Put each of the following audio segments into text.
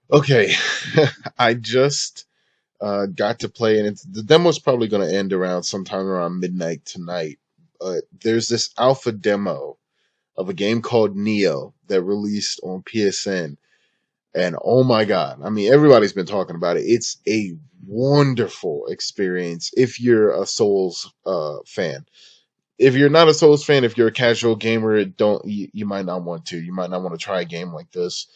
Okay, I just got to play, and the demo's probably going to end around sometime around midnight tonight. But there's this alpha demo of a game called Nioh that released on PSN, and oh my god, I mean everybody's been talking about it. It's a wonderful experience if you're a Souls fan. If you're not a Souls fan, if you're a casual gamer, you might not want to. You might not want to try a game like this.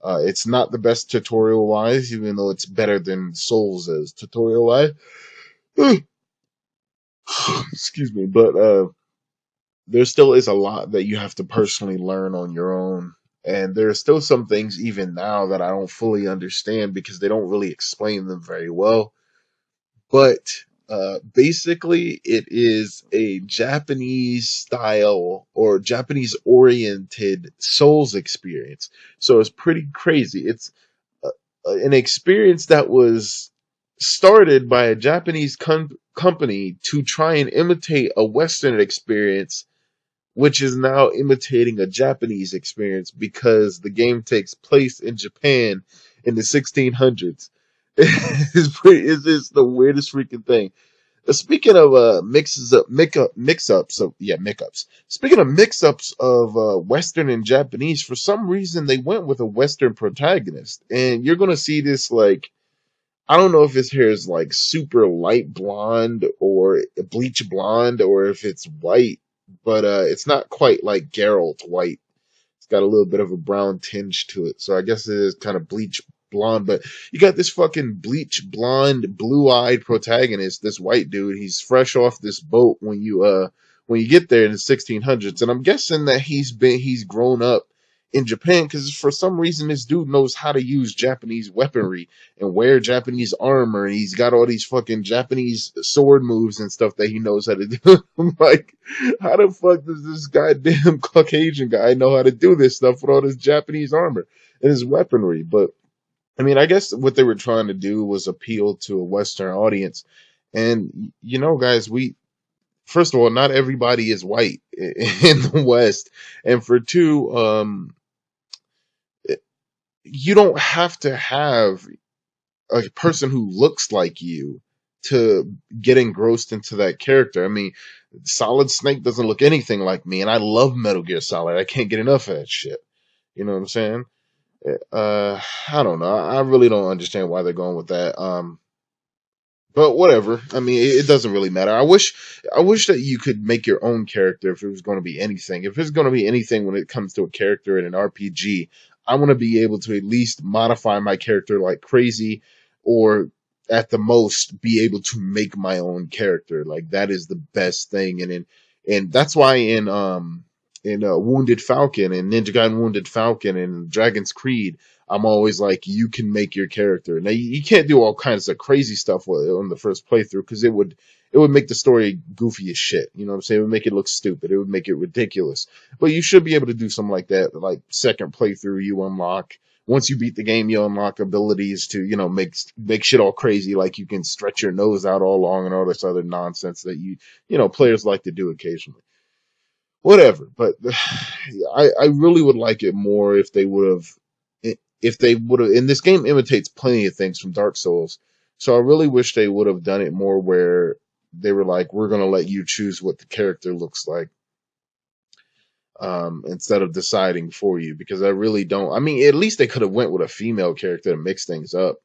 It's not the best tutorial wise, even though it's better than Souls is tutorial wise. Excuse me, but there still is a lot that you have to personally learn on your own. And there are still some things even now that I don't fully understand because they don't really explain them very well. But basically, it is a Japanese style or Japanese oriented Souls experience. So it's pretty crazy. It's an experience that was started by a Japanese company to try and imitate a Western experience, which is now imitating a Japanese experience because the game takes place in Japan in the 1600s. It's just the weirdest freaking thing. Speaking of mix-ups of mix-ups. Speaking of mix-ups of Western and Japanese, for some reason they went with a Western protagonist, and you're gonna see this like I don't know if his hair is like super light blonde or bleach blonde or if it's white, but it's not quite like Geralt white. It's got a little bit of a brown tinge to it. So I guess it is kind of bleach blonde, but you got this fucking bleach blonde, blue-eyed protagonist, this white dude. He's fresh off this boat when you get there in the 1600s, and I'm guessing that he's grown up in Japan because for some reason this dude knows how to use Japanese weaponry and wear Japanese armor, and he's got all these fucking Japanese sword moves and stuff that he knows how to do. I'm like, how the fuck does this goddamn Caucasian guy know how to do this stuff with all this Japanese armor and his weaponry? But I mean, I guess what they were trying to do was appeal to a Western audience. And you know, guys, we first of all, not everybody is white in the West, and for two, you don't have to have a person who looks like you to get engrossed into that character. I mean, Solid Snake doesn't look anything like me, and I love Metal Gear Solid. I can't get enough of that shit. You know what I'm saying? I don't know. I really don't understand why they're going with that. But whatever. I mean, it doesn't really matter. I wish that you could make your own character if it was going to be anything. If it's going to be anything when it comes to a character in an RPG, I want to be able to at least modify my character like crazy, or at the most be able to make my own character. Like that is the best thing, and that's why in Wounded Falcon and Ninja Gaiden Wounded Falcon and Dragon's Creed, I'm always like, you can make your character. Now you can't do all kinds of crazy stuff on the first playthrough because it would make the story goofy as shit. You know what I'm saying? It would make it look stupid. It would make it ridiculous. But you should be able to do something like that. Like second playthrough, you unlock once you beat the game, you unlock abilities to make shit all crazy. Like you can stretch your nose out all long and all this other nonsense that players like to do occasionally. Whatever, but I really would like it more if they would have, and this game imitates plenty of things from Dark Souls. So I really wish they would have done it more where they were like, we're going to let you choose what the character looks like, instead of deciding for you, because I really don't, I mean, at least they could have went with a female character to mix things up.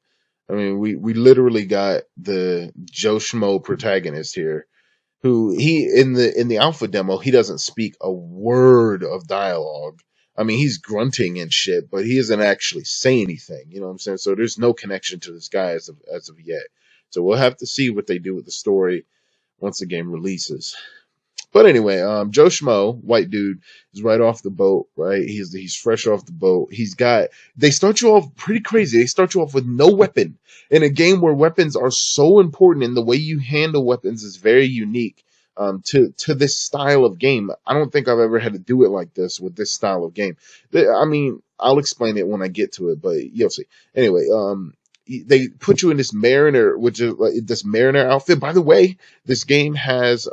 I mean, we literally got the Joe Schmo protagonist here who he in the alpha demo, he doesn't speak a word of dialogue. I mean, he's grunting and shit, but he doesn't actually say anything. You know what I'm saying? So there's no connection to this guy as of yet. So we'll have to see what they do with the story once the game releases. But anyway, Joe Schmo, white dude, is right off the boat, right? He's fresh off the boat. They start you off pretty crazy. They start you off with no weapon in a game where weapons are so important and the way you handle weapons is very unique, to this style of game. I don't think I've ever had to do it like this with this style of game. I mean, I'll explain it when I get to it, but you'll see. Anyway, they put you in this mariner, which is like this mariner outfit. By the way, this game has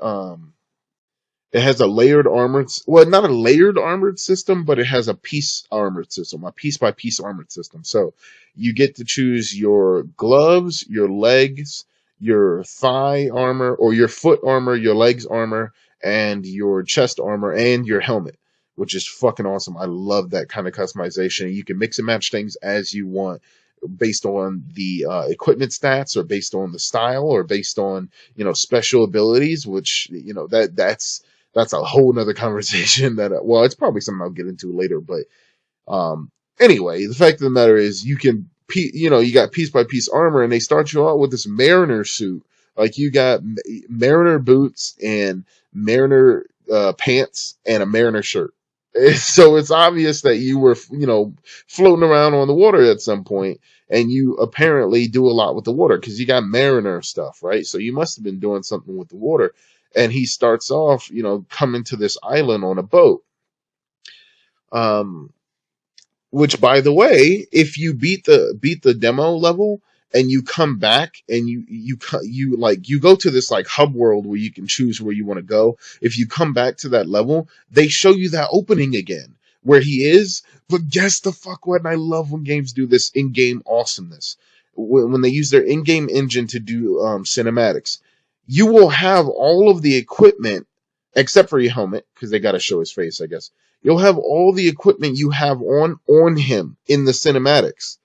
It has a layered armored, well, not a layered armored system, but it has a piece armored system, a piece by piece armored system. So you get to choose your gloves, your legs, your thigh armor, or your foot armor, your legs armor, and your chest armor, and your helmet, which is fucking awesome. I love that kind of customization. You can mix and match things as you want based on the equipment stats, or based on the style, or based on, special abilities, which, that's a whole nother conversation that, well, it's probably something I'll get into later. But anyway, the fact of the matter is, you got piece by piece armor, and they start you out with this mariner suit. Like, you got mariner boots and mariner pants and a mariner shirt. So it's obvious that you were, floating around on the water at some point, and you apparently do a lot with the water because you got mariner stuff, right? So you must have been doing something with the water. And he starts off, coming to this island on a boat. Which, by the way, if you beat the demo level and you come back and you go to this like hub world where you can choose where you want to go. If you come back to that level, they show you that opening again where he is. But guess the fuck what? And I love when games do this in-game awesomeness. When they use their in-game engine to do cinematics, you will have all of the equipment except for your helmet, because they got to show his face, I guess. You'll have all the equipment you have on him in the cinematics.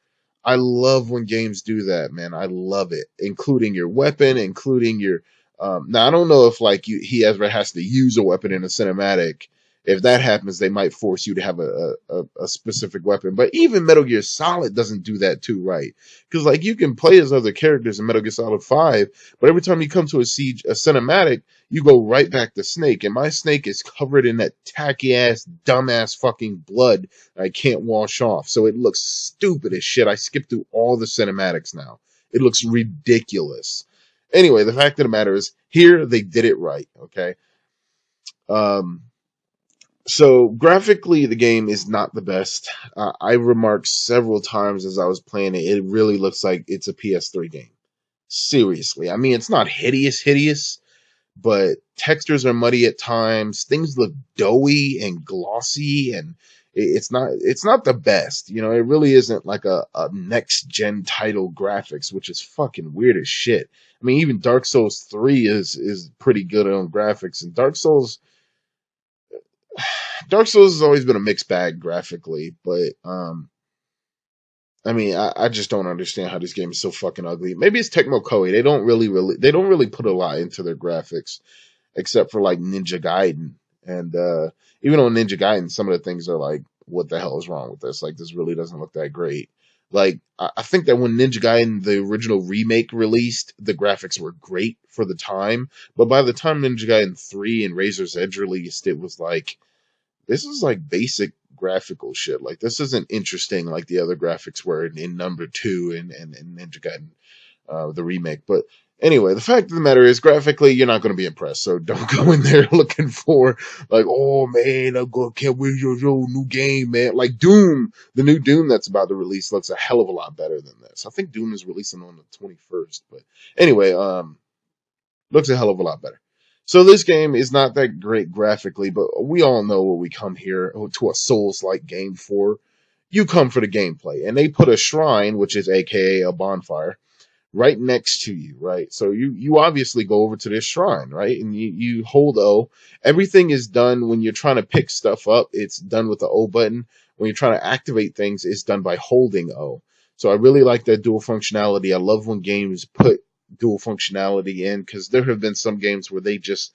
I love when games do that, man. I love it, including your weapon, including your. Now I don't know if like he ever has to use a weapon in a cinematic. If that happens, they might force you to have a specific weapon. But even Metal Gear Solid doesn't do that too right, because like you can play as other characters in Metal Gear Solid 5, but every time you come to a cinematic, you go right back to Snake, and my Snake is covered in that tacky ass, dumbass fucking blood I can't wash off. So it looks stupid as shit. I skipped through all the cinematics now. It looks ridiculous. Anyway, the fact of the matter is, here they did it right, okay? So graphically, the game is not the best. I remarked several times as I was playing it, it really looks like it's a PS3 game. Seriously. I mean, it's not hideous, but textures are muddy at times. Things look doughy and glossy, and it's not the best. It really isn't like a next gen title graphics, which is fucking weird as shit. I mean, even Dark Souls 3 is pretty good on graphics, and Dark Souls has always been a mixed bag graphically, but I mean, I just don't understand how this game is so fucking ugly. Maybe it's Tecmo Koei. They don't really put a lot into their graphics, except for like Ninja Gaiden. And even on Ninja Gaiden, some of the things are like, what the hell is wrong with this? Like, this really doesn't look that great. Like, I think that when Ninja Gaiden, the original remake, released, the graphics were great for the time. But by the time Ninja Gaiden 3 and Razor's Edge released, it was like, this is like basic graphical shit. Like, this isn't interesting like the other graphics were in number 2 and Ninja Gaiden, the remake. But anyway, the fact of the matter is, graphically, you're not going to be impressed. So don't go in there looking for like, oh man, can't wait your new game, man. Like Doom, the new Doom that's about to release looks a hell of a lot better than this. I think Doom is releasing on the 21st. But anyway, looks a hell of a lot better. So this game is not that great graphically, but we all know what we come here to a Souls-like game for. You come for the gameplay, and they put a shrine, which is AKA a bonfire, right next to you, right? So you obviously go over to this shrine, right? And you hold O. Everything is done when you're trying to pick stuff up. It's done with the O button. When you're trying to activate things, it's done by holding O. So I really like that dual functionality. I love when games put dual functionality in, because there have been some games where they just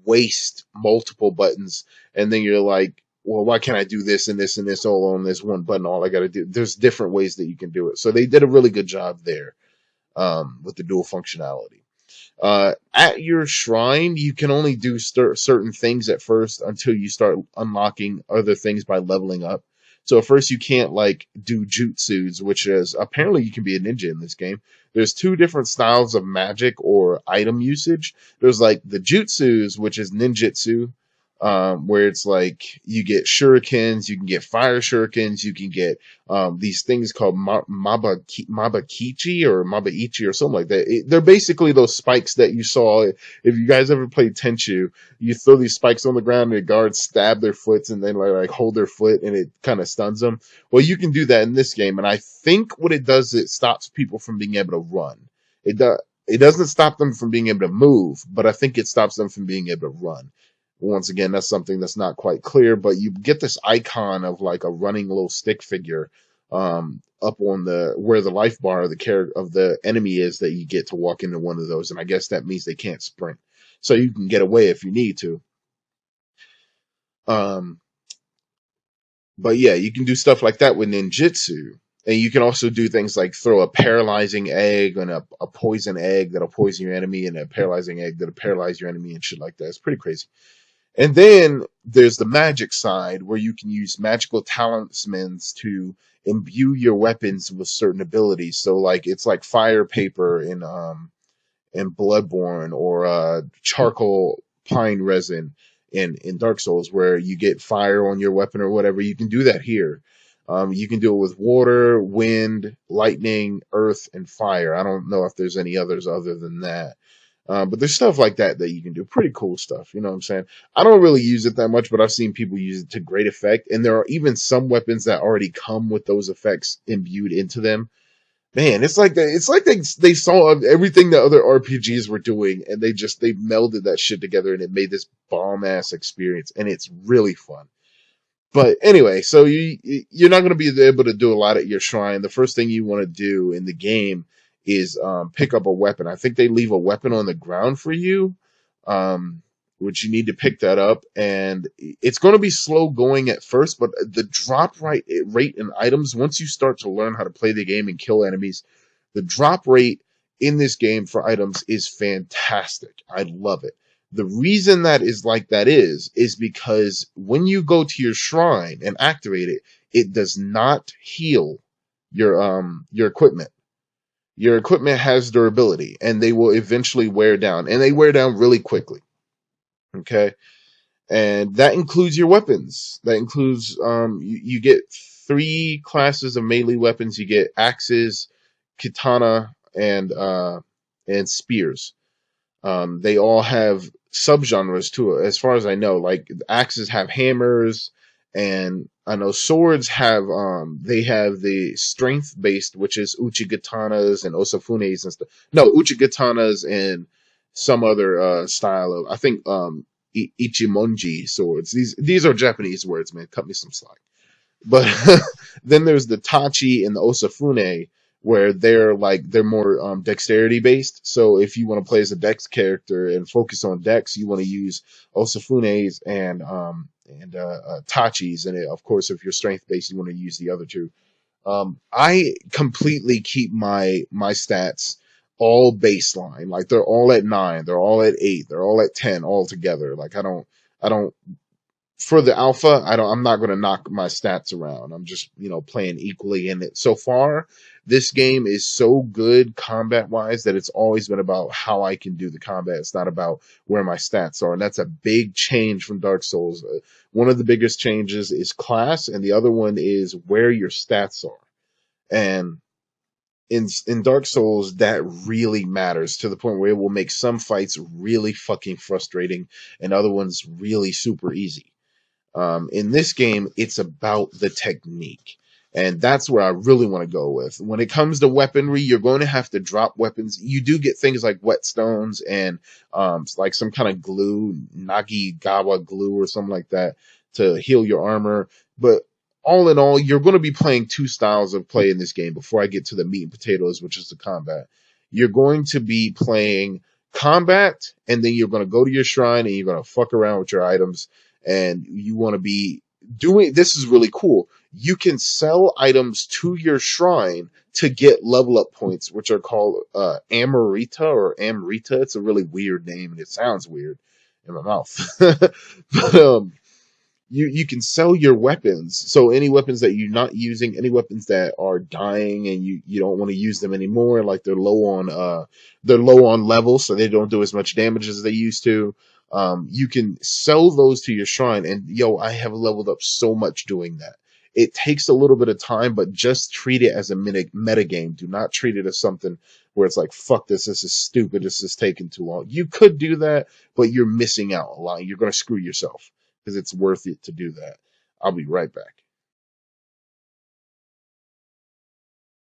waste multiple buttons, and then you're like, well, why can't I do this and this and this all on this one button? All I got to do. There's different ways that you can do it. So they did a really good job there with the dual functionality. At your shrine, you can only do certain things at first until you start unlocking other things by leveling up. So at first you can't like do jutsus, which is apparently you can be a ninja in this game. There's 2 different styles of magic or item usage. There's like the jutsus, which is ninjutsu, where it's like you get shurikens, you can get fire shurikens, you can get these things called mabakichi or mabaichi or something like that. They're basically those spikes that you saw. If you guys ever played Tenchu, you throw these spikes on the ground and the guards stab their foots and then like hold their foot and it kind of stuns them. Well, you can do that in this game, and I think what it does, it stops people from being able to run. It does. It doesn't stop them from being able to move, but I think it stops them from being able to run. Once again, that's something that's not quite clear, but you get this icon of like a running little stick figure up on the where the life bar of the character of the enemy is, that you get to walk into one of those, and I guess that means they can't sprint, so you can get away if you need to. Um, but yeah, you can do stuff like that with ninjutsu. And you can also do things like throw a paralyzing egg and a poison egg that'll poison your enemy, and a paralyzing egg that'll paralyze your enemy and shit like that. It's pretty crazy. And then there's the magic side, where you can use magical talismans to imbue your weapons with certain abilities. So like it's like fire paper in Bloodborne, or charcoal pine resin in Dark Souls, where you get fire on your weapon or whatever. You can do that here. You can do it with water, wind, lightning, earth, and fire. I don't know if there's any others other than that. But there's stuff like that that you can do. Pretty cool stuff. You know what I'm saying? I don't really use it that much, but I've seen people use it to great effect. And there are even some weapons that already come with those effects imbued into them. Man, it's like they saw everything that other RPGs were doing, and they melded that shit together, and it made this bomb ass experience, and it's really fun. But anyway, so you're not going to be able to do a lot at your shrine. The first thing you want to do in the game is pick up a weapon. I think they leave a weapon on the ground for you, which you need to pick that up. And it's going to be slow going at first, but the drop rate in items, once you start to learn how to play the game and kill enemies, the drop rate in this game for items is fantastic. I love it. The reason that is like that is because when you go to your shrine and activate it, it does not heal your equipment. Your equipment has durability, and they will eventually wear down, and they wear down really quickly. Okay, and that includes your weapons. That includes you get 3 classes of melee weapons. You get axes, katana, and spears. They all have subgenres to it, as far as I know. Like axes have hammers, and I know swords have they have the strength based, which is uchigatanas and osafunes and stuff. No, uchigatanas and some other style of, I think ichimonji swords. These are Japanese words, man. Cut me some slack. But then there's the tachi and the osafune, where they're more dexterity based. So if you want to play as a dex character and focus on dex, you want to use osafunes and tachis. And of course, if you're strength based, you want to use the other two. I completely keep my stats all baseline. Like they're all at 9, they're all at 8, they're all at 10 all together. Like I don't for the alpha, I'm not going to knock my stats around. I'm just, playing equally in it. So far, this game is so good combat wise that it's always been about how I can do the combat. It's not about where my stats are. And that's a big change from Dark Souls. One of the biggest changes is class, and the other one is where your stats are. And in Dark Souls, that really matters, to the point where it will make some fights really fucking frustrating and other ones really super easy. In this game, it's about the technique. And that's where I really want to go with. When it comes to weaponry, you're going to have to drop weapons. You do get things like whetstones and like some kind of glue, Nagigawa glue or something like that, to heal your armor. But all in all, you're going to be playing 2 styles of play in this game before I get to the meat and potatoes, which is the combat. You're going to be playing combat, and then you're going to go to your shrine and you're going to fuck around with your items. And you want to be doing, this is really cool. You can sell items to your shrine to get level up points, which are called Amrita or Amrita. It's a really weird name, and it sounds weird in my mouth. But you can sell your weapons. So any weapons that you're not using, any weapons that are dying and you don't want to use them anymore, like they're low on level, so they don't do as much damage as they used to. You can sell those to your shrine, and yo, I have leveled up so much doing that. It takes a little bit of time, but just treat it as a meta game. Do not treat it as something where it's like, fuck this, this is stupid, this is taking too long. You could do that, but you're missing out a lot. You're going to screw yourself because it's worth it to do that. I'll be right back.